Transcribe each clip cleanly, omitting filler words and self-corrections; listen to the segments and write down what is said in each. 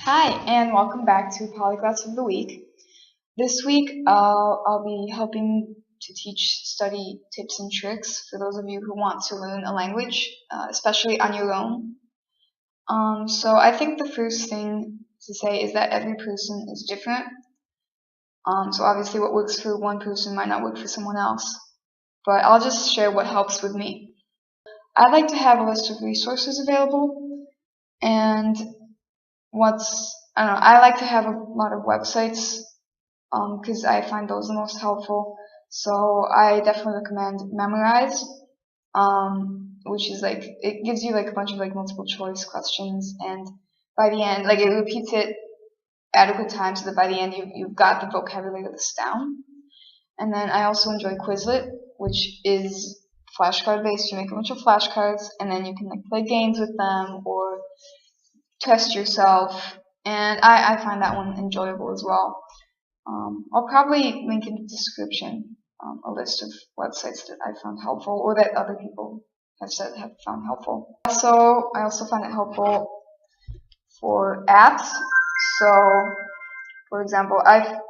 Hi, and welcome back to Polyglots of the Week. This week, I'll be helping to teach study tips and tricks for those of you who want to learn a language, especially on your own. So I think the first thing to say is that every person is different. So obviously what works for one person might not work for someone else. But I'll just share what helps with me. I like to have a list of resources available, and I like to have a lot of websites because I find those the most helpful. So I definitely recommend Memorize, which is it gives you a bunch of multiple choice questions, and by the end, it repeats it adequate times so that by the end you've got the vocabulary of this down. And then I also enjoy Quizlet, which is flashcard based. You make a bunch of flashcards, and then you can play games with them or test yourself, and I find that one enjoyable as well. I'll probably link in the description a list of websites that I found helpful or that other people have said have found helpful. I also find it helpful for apps. So, for example,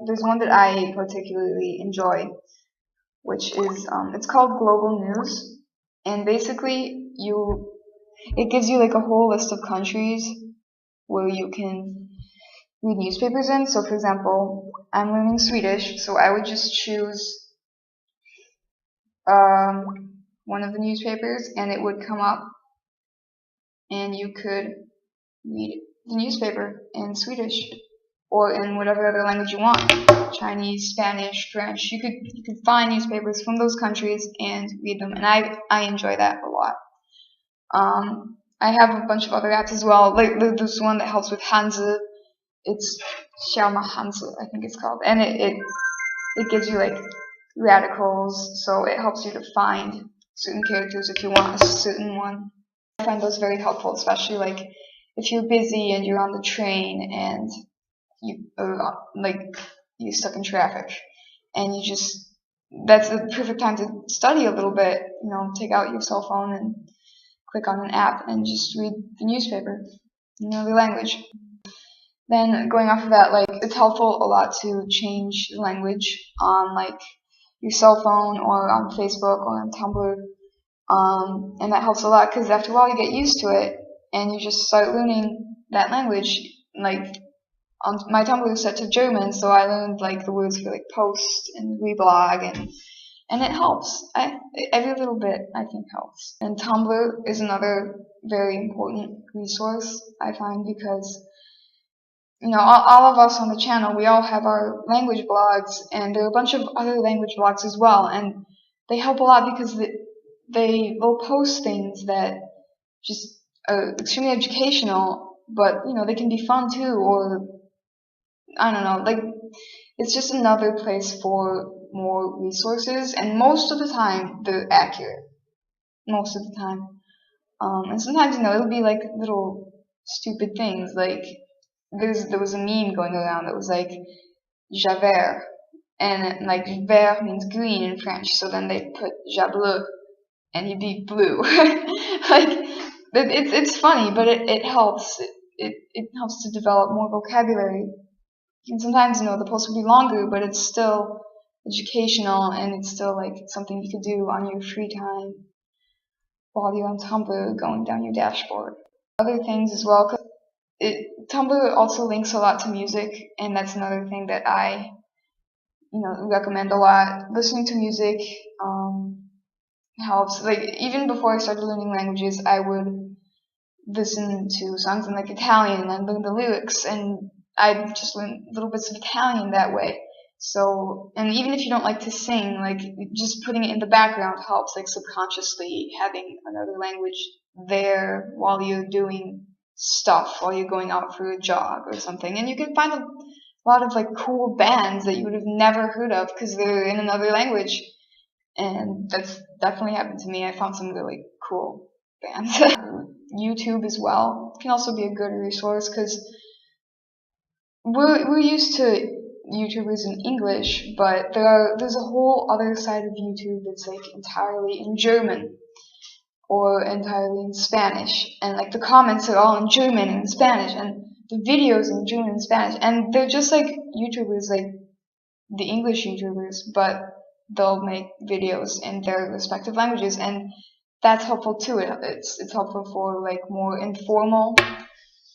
there's one that I particularly enjoy, which is it's called Global News, and basically it gives you a whole list of countries where you can read newspapers in. So for example, I'm learning Swedish, so I would just choose one of the newspapers and it would come up and you could read the newspaper in Swedish or in whatever other language you want. Chinese, Spanish, French. You could find newspapers from those countries and read them, and I enjoy that a lot. I have a bunch of other apps as well. There's one that helps with Hanzi. It's Xiaoma Hanzi, I think it's called, and it gives you radicals, so it helps you to find certain characters if you want a certain one. I find those very helpful, especially if you're busy and you're on the train and you're stuck in traffic, and that's the perfect time to study a little bit. Take out your cell phone and click on an app and just read the newspaper in another language. Then going off of that, it's helpful a lot to change the language on your cell phone or on Facebook or on Tumblr, and that helps a lot because after a while you get used to it and you just start learning that language. On my Tumblr is set to German, so I learned the words for post and reblog, and it helps. Every little bit I think helps. And Tumblr is another very important resource I find because all of us on the channel, we all have our language blogs, and there are a bunch of other language blogs as well, and they help a lot because they will post things that just are extremely educational, but they can be fun too, or I don't know, it's just another place for more resources, and most of the time they're accurate. Most of the time. And sometimes it'll be little stupid things, there was a meme going around that was Javert, and vert means green in French, so then they put Jableu, and he'd be blue. It's funny, but it helps. It helps to develop more vocabulary. And sometimes the post will be longer, but it's still educational, and it's still something you could do on your free time while you're on Tumblr going down your dashboard. Other things as well. Tumblr also links a lot to music, and that's another thing that I recommend a lot. Listening to music helps. Even before I started learning languages, I would listen to songs in Italian and then learn the lyrics, and I just learned little bits of Italian that way. So, and even if you don't like to sing, just putting it in the background helps, subconsciously having another language there while you're doing stuff, while you're going out for a jog or something. And you can find a lot of cool bands that you would have never heard of because they're in another language. And that's definitely happened to me. I found some really cool bands. YouTube as well can also be a good resource because we're used to YouTubers in English, but there's a whole other side of YouTube that's entirely in German or entirely in Spanish, and the comments are all in German and Spanish, and the videos in German and Spanish, and they're just like YouTubers, like the English YouTubers, but they'll make videos in their respective languages, and that's helpful too. It's helpful for like more informal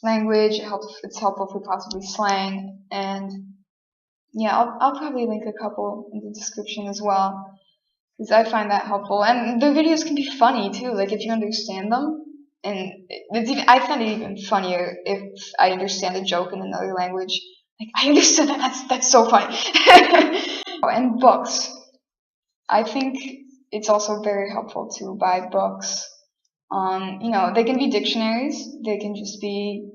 language. It's helpful for possibly slang, and yeah, I'll probably link a couple in the description as well, because I find that helpful. And the videos can be funny too, like if you understand them. And I find it even funnier if I understand a joke in another language. Like, I understood that. That's so funny. And books. I think it's also very helpful to buy books. They can be dictionaries. They can just be,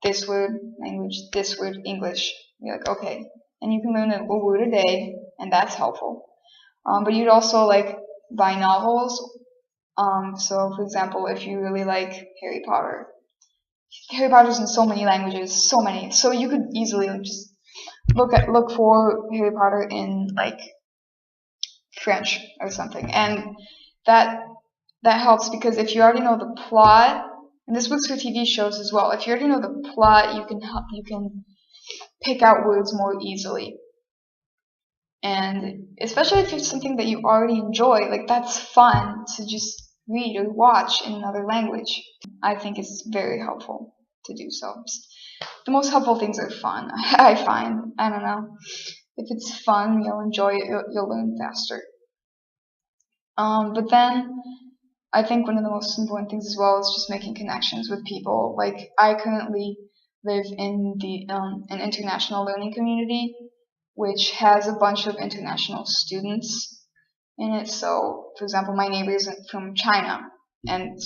this word language, this word English. You're like, okay, and you can learn a word a day, and that's helpful. But you'd also like buy novels. So for example, if you really like Harry Potter's in so many languages, so many. So you could easily just look for Harry Potter in like French or something, and that helps, because if you already know the plot, and this works for TV shows as well. If you already know the plot, you can pick out words more easily. And especially if it's something that you already enjoy, like that's fun to just read or watch in another language. I think it's very helpful to do so. The most helpful things are fun, I find. I don't know. If it's fun, you'll enjoy it, you'll learn faster. But then I think one of the most important things as well is just making connections with people. Like, I currently live in an international learning community, which has a bunch of international students in it. So, for example, my neighbor is from China, and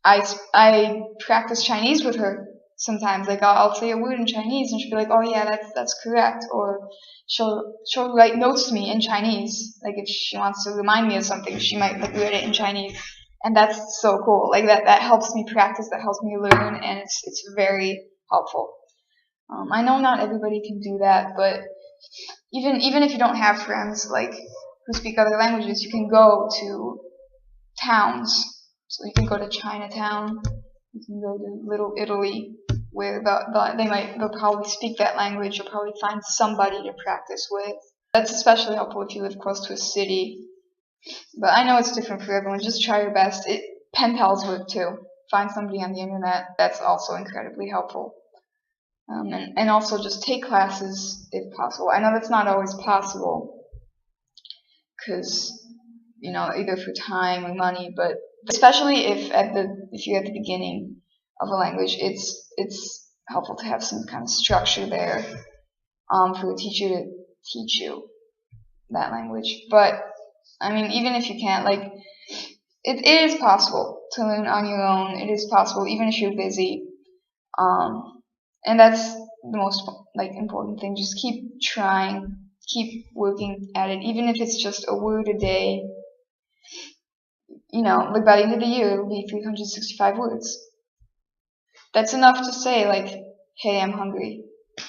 I practice Chinese with her sometimes. Like, I'll say a word in Chinese, and she'll be like, "Oh yeah, that's correct," or she'll write notes to me in Chinese. Like, if she wants to remind me of something, she might like write it in Chinese, and that's so cool. Like that helps me practice, that helps me learn, and it's very helpful. I know not everybody can do that, but even if you don't have friends like who speak other languages, you can go to towns. So you can go to Chinatown, you can go to Little Italy, where they'll probably speak that language. You'll probably find somebody to practice with. That's especially helpful if you live close to a city. But I know it's different for everyone. Just try your best. Pen pals work too. Find somebody on the internet. That's also incredibly helpful. And also just take classes if possible. I know that's not always possible, because either for time or money, but especially if you're at the beginning of a language, it's helpful to have some kind of structure there for a teacher to teach you that language. But I mean, even if you can't, like, it is possible to learn on your own. It is possible, even if you're busy. And that's the most important thing. Just keep trying, keep working at it, even if it's just a word a day. Like by the end of the year, it'll be 365 words. That's enough to say, like, hey, I'm hungry,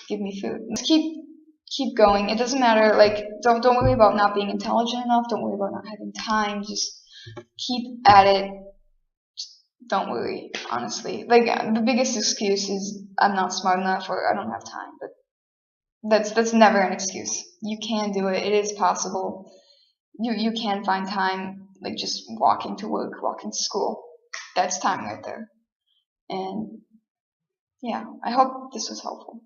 give me food. Just keep going. It doesn't matter. Like, don't worry about not being intelligent enough. Don't worry about not having time. Just keep at it. Don't worry, honestly. Like, the biggest excuse is I'm not smart enough or I don't have time, but that's never an excuse. You can do it. It is possible. You can find time, like just walking to work, walking to school. That's time right there. And yeah, I hope this was helpful.